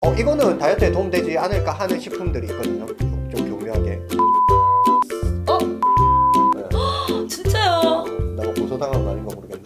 이거는 다이어트에 도움되지 않을까 하는 식품들이 있거든요. 좀 교묘하게. 진짜요? 내가 고소당한 거 아닌가 모르겠네.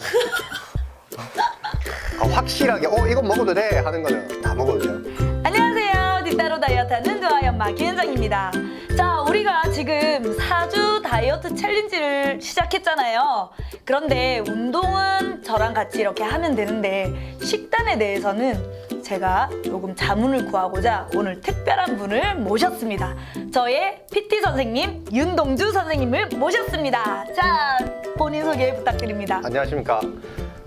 확실하게 이건 먹어도 돼 하는 거는 다 먹어도 돼요. 안녕하세요. 뒤따로 다이어트하는 두아연마 김현정입니다. 자, 우리가 지금 4주 다이어트 챌린지를 시작했잖아요. 그런데 운동은 저랑 같이 이렇게 하면 되는데 식단에 대해서는 제가 조금 자문을 구하고자 오늘 특별한 분을 모셨습니다. 저의 PT 선생님 윤동주 선생님을 모셨습니다. 자, 본인 소개 부탁드립니다. 안녕하십니까.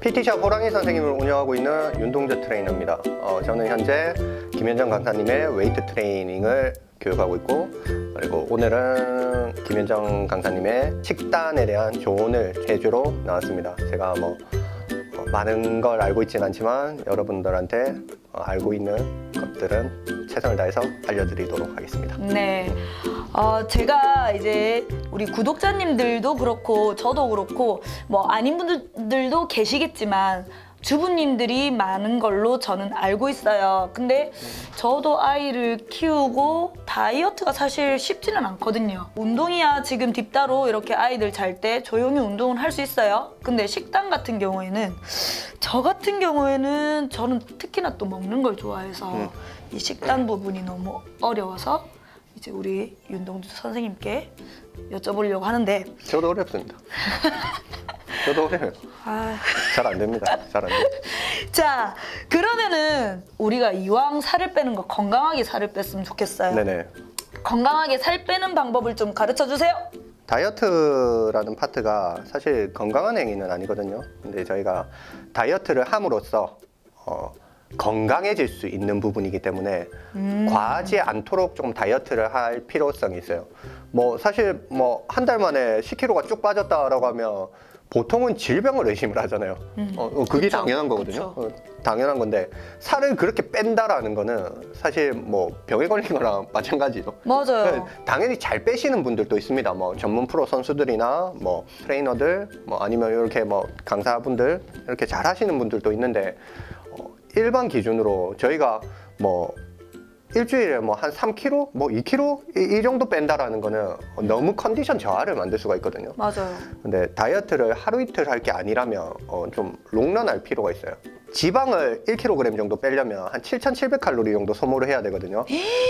PT샵 호랑이 선생님을 운영하고 있는 윤동주 트레이너입니다. 저는 현재 김현정 강사님의 웨이트 트레이닝을 교육하고 있고, 그리고 오늘은 김현정 강사님의 식단에 대한 조언을 해주러 나왔습니다. 제가 많은 걸 알고 있진 않지만 여러분들한테 알고 있는 것들은 최선을 다해서 알려드리도록 하겠습니다. 네, 제가 이제 우리 구독자님들도 그렇고 저도 그렇고 아닌 분들도 계시겠지만 주부님들이 많은 걸로 저는 알고 있어요. 근데 저도 아이를 키우고 다이어트가 사실 쉽지는 않거든요. 운동이야 지금 딥다로 이렇게 아이들 잘 때 조용히 운동을 할 수 있어요. 근데 식단 같은 경우에는 저 같은 경우에는 저는 특히나 또 먹는 걸 좋아해서 이 식단 부분이 너무 어려워서 이제 우리 윤동주 선생님께 여쭤보려고 하는데 저도 어렵습니다. 저도 어려워요. 잘 안 됩니다. 잘 안 돼요. 자, 그러면은 우리가 이왕 살을 빼는 거 건강하게 살을 뺐으면 좋겠어요. 네네. 건강하게 살 빼는 방법을 좀 가르쳐 주세요. 다이어트라는 파트가 사실 건강한 행위는 아니거든요. 근데 저희가 다이어트를 함으로써 건강해질 수 있는 부분이기 때문에 과하지 않도록 좀 다이어트를 할 필요성이 있어요. 사실 한 달 만에 10kg가 쭉 빠졌다라고 하면 보통은 질병을 의심을 하잖아요. 그게 그쵸, 당연한 거거든요. 당연한 건데 살을 그렇게 뺀다라는 거는 사실 병에 걸린 거랑 마찬가지죠. 맞아요. 당연히 잘 빼시는 분들도 있습니다. 전문 프로 선수들이나 트레이너들 아니면 이렇게 강사분들 이렇게 잘 하시는 분들도 있는데 일반 기준으로 저희가 일주일에 한 3kg, 2kg 이 정도 뺀다라는 거는 너무 컨디션 저하를 만들 수가 있거든요. 맞아요. 근데 다이어트를 하루 이틀 할 게 아니라면 좀 롱런할 필요가 있어요. 지방을 1kg 정도 빼려면 한 7,700칼로리 정도 소모를 해야 되거든요.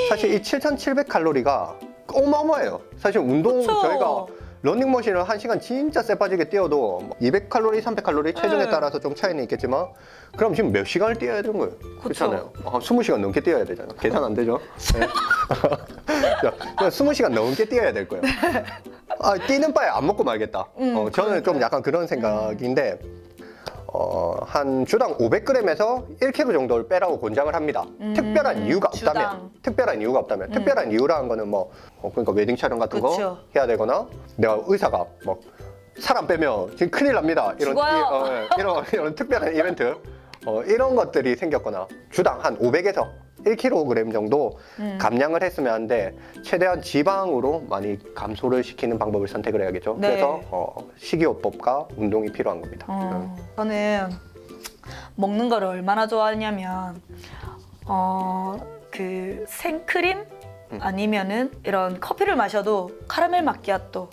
사실 이 7,700칼로리가 어마어마해요. 사실 운동 그쵸. 저희가 러닝머신을 1시간 진짜 쎄빠지게 뛰어도 200칼로리, 300칼로리 체중에 따라서 좀 차이는 있겠지만 그럼 지금 몇 시간을 뛰어야 되는 거예요? 그렇잖아요. 20시간 넘게 뛰어야 되잖아요. 계산 안 되죠? 네. 20시간 넘게 뛰어야 될 거예요. 뛰는 바에 안 먹고 말겠다. 저는 좀 약간 그런 생각인데 한 주당 500g에서 1kg 정도를 빼라고 권장을 합니다. 특별한 이유가 없다면. 특별한 이유라는 거는 그러니까 웨딩 촬영 같은 그쵸. 거 해야 되거나 내가 의사가 살 안 빼면 지금 큰일 납니다. 이런 특별한 이벤트 이런 것들이 생겼거나 주당 한 500에서 1kg 정도 감량을 했으면 하는데 최대한 지방으로 많이 감소를 시키는 방법을 선택을 해야겠죠. 네. 그래서 식이요법과 운동이 필요한 겁니다. 저는 먹는 거를 얼마나 좋아하냐면 그 생크림 아니면은 이런 커피를 마셔도 카라멜 마키아토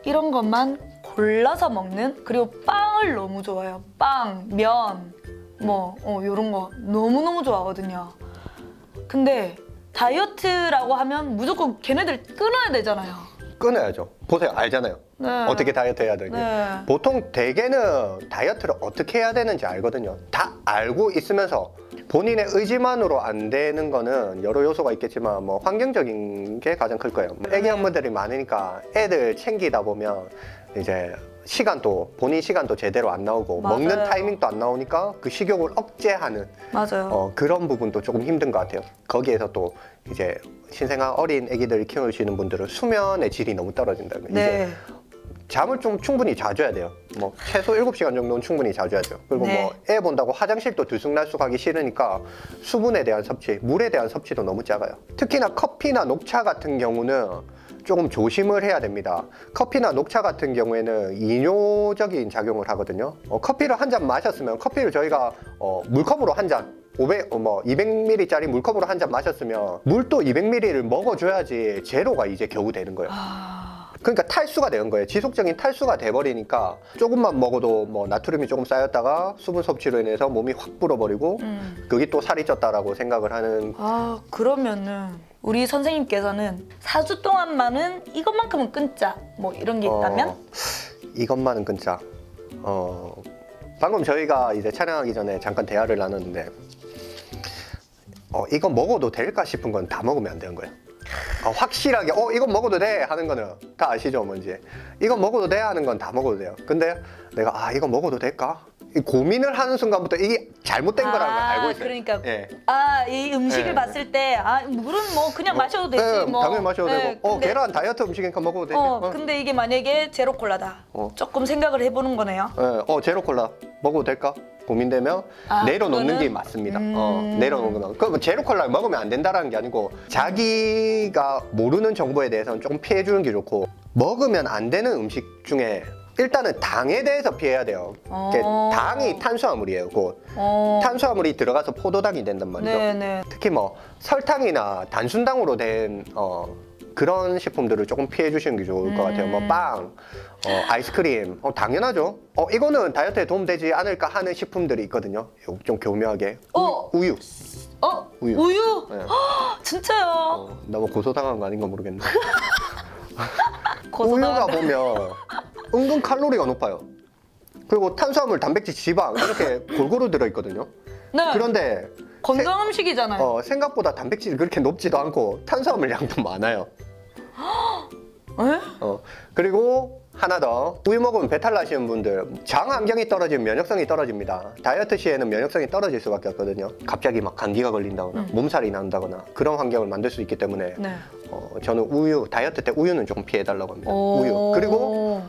이런 것만 골라서 먹는, 그리고 빵을 너무 좋아해요. 빵, 면 요런 거 너무너무 좋아하거든요. 근데 다이어트라고 하면 무조건 걔네들 끊어야 되잖아요. 끊어야죠. 보세요. 알잖아요. 네. 어떻게 다이어트 해야 되는지. 네. 보통 대개는 다이어트를 어떻게 해야 되는지 알거든요. 다 알고 있으면서 본인의 의지만으로 안 되는 거는 여러 요소가 있겠지만 환경적인 게 가장 클 거예요. 애기 엄마들이 많으니까 애들 챙기다 보면 이제 본인 시간도 제대로 안 나오고 맞아요. 먹는 타이밍도 안 나오니까 그 식욕을 억제하는 맞아요. 그런 부분도 조금 힘든 것 같아요. 거기에서 또 이제 신생아 어린 애기들을 키우시는 분들은 수면의 질이 너무 떨어진다. 네. 이제 잠을 좀 충분히 자줘야 돼요. 최소 7시간 정도는 충분히 자줘야 돼요. 그리고 네. 애 본다고 화장실도 들쑥날쑥 하기 싫으니까 수분에 대한 섭취, 물에 대한 섭취도 너무 작아요. 특히나 커피나 녹차 같은 경우는 조금 조심을 해야 됩니다. 커피나 녹차 같은 경우에는 이뇨적인 작용을 하거든요. 커피를 한 잔 마셨으면 커피를 저희가 물컵으로 한 잔 200ml짜리 물컵으로 한 잔 마셨으면 물도 200ml를 먹어줘야지 제로가 이제 겨우 되는 거예요. 그러니까 탈수가 되는 거예요. 지속적인 탈수가 돼버리니까 조금만 먹어도 뭐 나트륨이 조금 쌓였다가 수분 섭취로 인해서 몸이 확 불어버리고 그게 또 살이 쪘다라고 생각을 하는. 그러면은 우리 선생님께서는 4주 동안만은 이것만큼은 끊자 뭐 이런 게 있다면? 이것만은 끊자. 방금 저희가 이제 촬영하기 전에 잠깐 대화를 나눴는데 이거 먹어도 될까 싶은 건 다 먹으면 안 되는 거예요. 확실하게 이건 먹어도 돼 하는 거는 다 아시죠 뭔지. 이건 먹어도 돼 하는 건 다 먹어도 돼요. 근데 내가 이거 먹어도 될까? 이 고민을 하는 순간부터 이게 잘못된 거라는 걸 알고 있어요. 그러니까 예. 이 음식을 봤을 때 물은 뭐 그냥 마셔도 되지 네, 뭐. 당연히 마셔도 되고 근데, 계란 다이어트 음식이니까 먹어도 되지. 근데 이게 만약에 제로 콜라다. 조금 생각을 해보는 거네요. 제로 콜라 먹어도 될까? 고민되면 내려놓는 게 맞습니다. 내려놓는 거. 그럼 제로 콜라 먹으면 안 된다라는 게 아니고 자기가 모르는 정보에 대해서는 조금 피해 주는 게 좋고 먹으면 안 되는 음식 중에 일단은 당에 대해서 피해야 돼요. 당이 탄수화물이에요. 탄수화물이 들어가서 포도당이 된단 말이죠. 네네. 특히 뭐 설탕이나 단순당으로 된 그런 식품들을 조금 피해 주시는 게 좋을 것 같아요. 뭐 빵, 아이스크림, 당연하죠. 이거는 다이어트에 도움되지 않을까 하는 식품들이 있거든요. 좀 교묘하게. 우유. 우유? 네. 진짜요? 너무 고소당한 거 아닌가 모르겠네. 우유가 보면 은근 칼로리가 높아요. 그리고 탄수화물, 단백질, 지방 이렇게 골고루 들어있거든요. 네. 그런데 건강 음식이잖아요. 생각보다 단백질이 그렇게 높지도 않고 탄수화물 양도 많아요. 에? 그리고 하나 더, 우유 먹으면 배탈 나시는 분들 장 환경이 떨어지면 면역성이 떨어집니다. 다이어트 시에는 면역성이 떨어질 수밖에 없거든요. 갑자기 막 감기가 걸린다거나 몸살이 난다거나 그런 환경을 만들 수 있기 때문에 저는 우유, 다이어트 때 우유는 조금 피해달라고 합니다. 우유. 그리고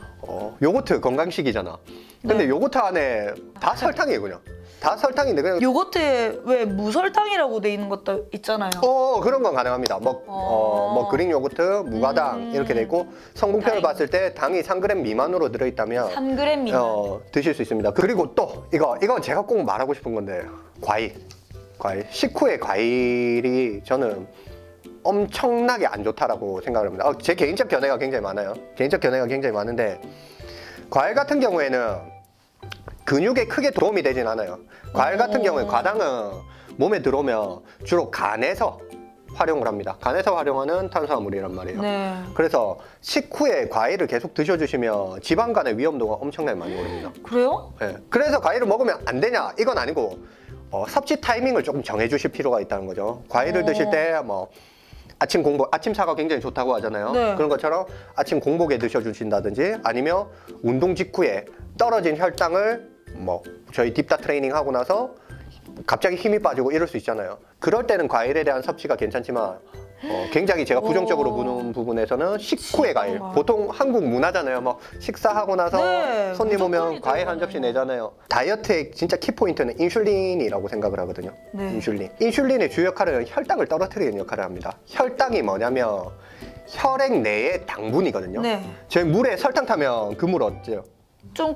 요거트 건강식이잖아. 근데 요거트 안에 다 설탕이에요. 그냥 다 설탕인데 그냥 요거트에 왜 무설탕이라고 돼 있는 것도 있잖아요. 그런 건 가능합니다. 뭐 그릭 요거트, 무가당 이렇게 돼 있고 성분표를 봤을 때 당이 3g 미만으로 들어있다면 3g 미만 드실 수 있습니다. 그리고 또 이건 제가 꼭 말하고 싶은 건데 과일. 식후에 과일이 저는 엄청나게 안 좋다라고 생각을 합니다. 제 개인적 견해가 굉장히 많아요. 개인적 견해가 굉장히 많은데 과일 같은 경우에는 근육에 크게 도움이 되진 않아요. 과일 같은 경우에 과당은 몸에 들어오면 주로 간에서 활용을 합니다. 간에서 활용하는 탄수화물이란 말이에요. 네. 그래서 식후에 과일을 계속 드셔주시면 지방간의 위험도가 엄청나게 많이 오릅니다. 그래요? 네. 그래서 과일을 먹으면 안 되냐? 이건 아니고 섭취 타이밍을 조금 정해주실 필요가 있다는 거죠. 과일을 드실 때 뭐 아침 사과 굉장히 좋다고 하잖아요. 네. 그런 것처럼 아침 공복에 드셔주신다든지 아니면 운동 직후에 떨어진 혈당을 뭐 저희 딥다 트레이닝 하고 나서 갑자기 힘이 빠지고 이럴 수 있잖아요. 그럴 때는 과일에 대한 섭취가 괜찮지만 굉장히 제가 부정적으로 보는 부분에서는 식후의 과일. 보통 한국 문화잖아요. 뭐 식사하고 나서 손님 오면 과일 한 접시 내잖아요. 다이어트의 진짜 키포인트는 인슐린이라고 생각을 하거든요. 인슐린의 주요 역할은 혈당을 떨어뜨리는 역할을 합니다. 혈당이 뭐냐면 혈액 내의 당분이거든요. 저희 물에 설탕 타면 그 물 어때요? 좀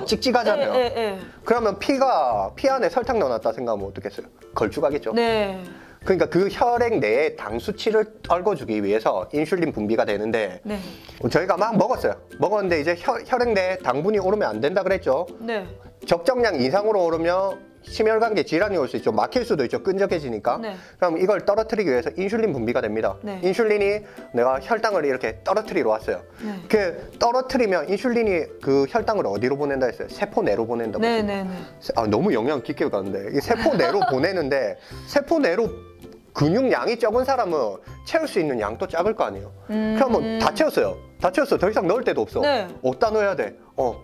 찍찍하잖아요. 그러면 피 안에 설탕 넣어놨다 생각하면 어떻겠어요? 걸쭉하겠죠? 그러니까 그 혈액 내에 당 수치를 떨궈주기 위해서 인슐린 분비가 되는데 저희가 막 먹었는데 이제 혈액 내에 당분이 오르면 안 된다 그랬죠? 적정량 이상으로 오르면 심혈관계 질환이 올 수 있죠. 막힐 수도 있죠. 끈적해지니까. 그럼 이걸 떨어뜨리기 위해서 인슐린 분비가 됩니다. 인슐린이 내가 혈당을 이렇게 떨어뜨리러 왔어요. 그 떨어뜨리면 인슐린이 그 혈당을 어디로 보낸다 했어요? 세포 내로 보낸다고. 너무 영양 깊게 가는데 이 세포 내로 보내는데 세포 내로 근육량이 적은 사람은 채울 수 있는 양도 작을 거 아니에요. 그러면 다 채웠어요. 더 이상 넣을 데도 없어. 어디다 넣어야 돼?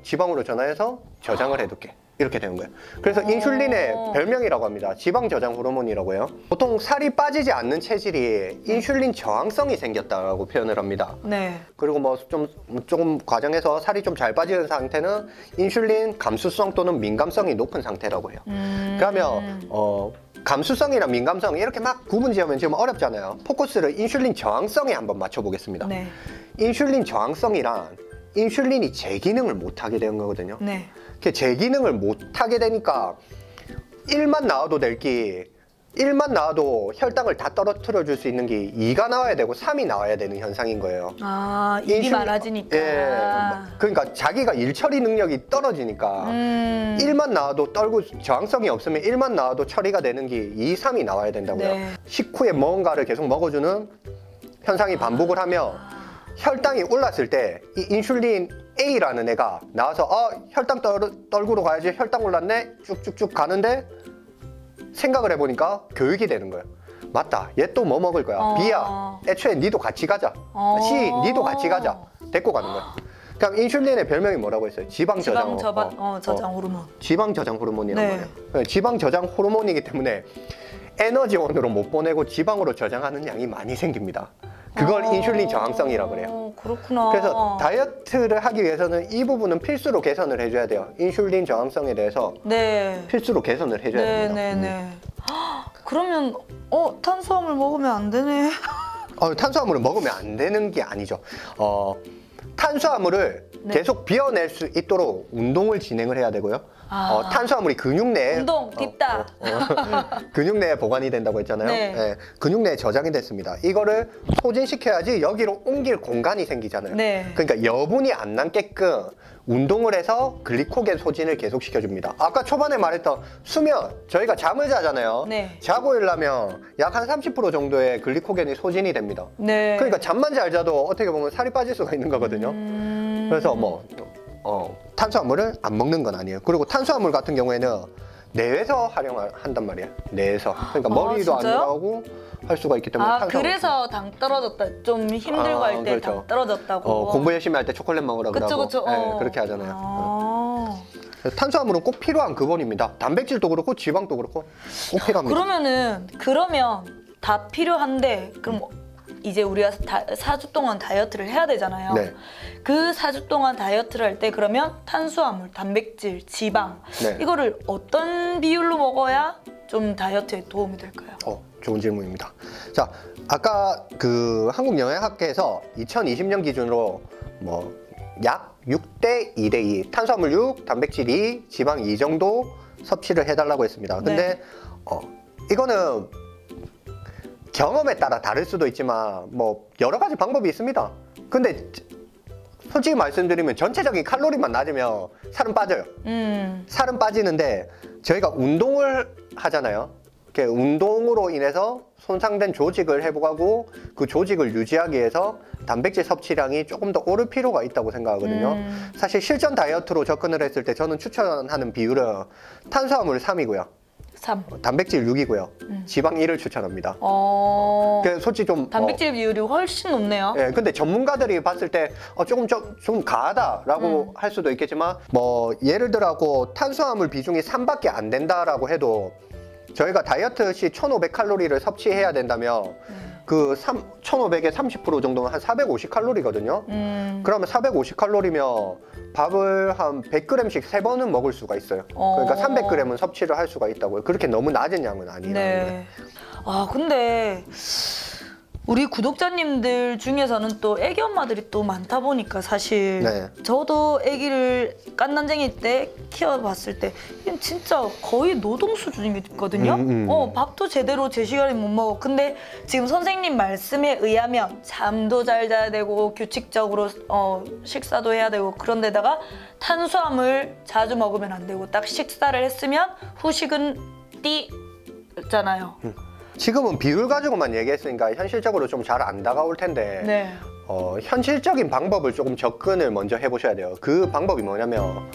지방으로 전환해서 저장을 해둘게. 이렇게 되는 거예요. 그래서 인슐린의 별명이라고 합니다. 지방 저장 호르몬이라고 해요. 보통 살이 빠지지 않는 체질이 인슐린 저항성이 생겼다고 표현을 합니다. 그리고 뭐 조금 과정해서 살이 좀 잘 빠지는 상태는 인슐린 감수성 또는 민감성이 높은 상태라고 해요. 그러면 감수성이나 민감성 이렇게 막 구분 지으면 지금 어렵잖아요. 포커스를 인슐린 저항성에 한번 맞춰보겠습니다. 인슐린 저항성이란 인슐린이 제 기능을 못하게 되는 거거든요. 제 기능을 못하게 되니까 1만 나와도 될 게 1만 나와도 혈당을 다 떨어뜨려 줄 수 있는 게 2가 나와야 되고 3이 나와야 되는 현상인 거예요. 아, 일이 많아지니까. 예, 그러니까 자기가 일 처리 능력이 떨어지니까 1만 나와도 떨고 저항성이 없으면 1만 나와도 처리가 되는 게 2, 3이 나와야 된다고요. 네. 식후에 뭔가를 계속 먹어주는 현상이 반복을 하며 혈당이 올랐을 때 이 인슐린 A라는 애가 나와서 혈당 떨구러 가야지, 혈당 올랐네, 쭉쭉쭉 가는데 생각을 해보니까 교육이 되는 거예요. 맞다, 얘 또 뭐 먹을 거야. B야, 애초에 니도 같이 가자. C, 니도 같이 가자. 데리고 가는 거야. 그럼 인슐린의 별명이 뭐라고 했어요? 지방 저장 호르몬. 지방 저장 호르몬이란 네. 말이에요. 지방 저장 호르몬이기 때문에 에너지원으로 못 보내고 지방으로 저장하는 양이 많이 생깁니다. 그걸 인슐린 저항성이라고 그래요. 그렇구나. 그래서 다이어트를 하기 위해서는 이 부분은 필수로 개선을 해줘야 돼요. 인슐린 저항성에 대해서 네. 필수로 개선을 해줘야 됩니다. 네네네. 그러면 탄수화물 먹으면 안 되네. 탄수화물을 먹으면 안 되는 게 아니죠. 탄수화물을 네. 계속 비워낼 수 있도록 운동을 진행을 해야 되고요. 탄수화물이 근육 내에 운동 딥다. 근육 내에 보관이 된다고 했잖아요. 네. 네, 근육 내에 저장이 됐습니다. 이거를 소진시켜야지 여기로 옮길 공간이 생기잖아요. 네. 그러니까 여분이 안 남게끔 운동을 해서 글리코겐 소진을 계속 시켜줍니다. 아까 초반에 말했던 수면, 저희가 잠을 자잖아요. 네. 자고 일어나면 약 한 30% 정도의 글리코겐이 소진이 됩니다. 네. 그러니까 잠만 잘 자도 어떻게 보면 살이 빠질 수가 있는 거거든요. 그래서 탄수화물을 안 먹는 건 아니에요. 그리고 탄수화물 같은 경우에는 뇌에서 활용한단 말이에요. 뇌에서. 그러니까 머리도 안 진짜요? 들어가고 할 수가 있기 때문에 탄수화물. 그래서 당 떨어졌다. 좀 힘들고 할 때 당 그렇죠. 떨어졌다고. 공부 열심히 할 때 초콜릿 먹으라고 그러고. 그쵸. 네, 그렇게 하잖아요. 그래서 탄수화물은 꼭 필요한 근본입니다. 단백질도 그렇고 지방도 그렇고 꼭 필요합니다. 그러면 다 필요한데 그럼 이제 우리가 4주 동안 다이어트를 해야 되잖아요. 네. 그 4주 동안 다이어트를 할 때 그러면 탄수화물, 단백질, 지방 네. 이거를 어떤 비율로 먹어야 좀 다이어트에 도움이 될까요? 좋은 질문입니다. 자, 아까 그 한국영양학회에서 2020년 기준으로 약 6대 2대 2, 탄수화물 6, 단백질 2, 지방 2 정도 섭취를 해달라고 했습니다. 근데 이거는 경험에 따라 다를 수도 있지만 여러 가지 방법이 있습니다. 근데 솔직히 말씀드리면 전체적인 칼로리만 낮으면 살은 빠져요. 살은 빠지는데 저희가 운동을 하잖아요. 이렇게 운동으로 인해서 손상된 조직을 회복하고 그 조직을 유지하기 위해서 단백질 섭취량이 조금 더 오를 필요가 있다고 생각하거든요. 사실 실전 다이어트로 접근을 했을 때 저는 추천하는 비율은 탄수화물 3이고요. 3. 단백질 6이고요. 지방 1을 추천합니다. 솔직히 좀 단백질 비율이 훨씬 높네요. 예, 근데 전문가들이 봤을 때 좀 과하다라고 할 수도 있겠지만 예를 들어서 탄수화물 비중이 3밖에 안 된다라고 해도 저희가 다이어트 시 1500칼로리를 섭취해야 된다면 그 1500의 30% 정도면 한 450칼로리거든요. 그러면 450칼로리면 밥을 한 100g씩 3번은 먹을 수가 있어요. 그러니까 300g은 섭취를 할 수가 있다고요. 그렇게 너무 낮은 양은 아니라는 거예요. 근데 우리 구독자님들 중에서는 또 애기 엄마들이 또 많다 보니까 사실 저도 애기를 깐난쟁이 때 키워봤을 때 진짜 거의 노동 수준이거든요. 밥도 제대로 제 시간에 못 먹어. 근데 지금 선생님 말씀에 의하면 잠도 잘 자야 되고 규칙적으로 식사도 해야 되고 그런데다가 탄수화물 자주 먹으면 안 되고 딱 식사를 했으면 후식은 띠잖아요. 지금은 비율 가지고만 얘기했으니까 현실적으로 좀 잘 안 다가올 텐데 현실적인 방법을 조금 접근을 먼저 해보셔야 돼요. 그 방법이 뭐냐면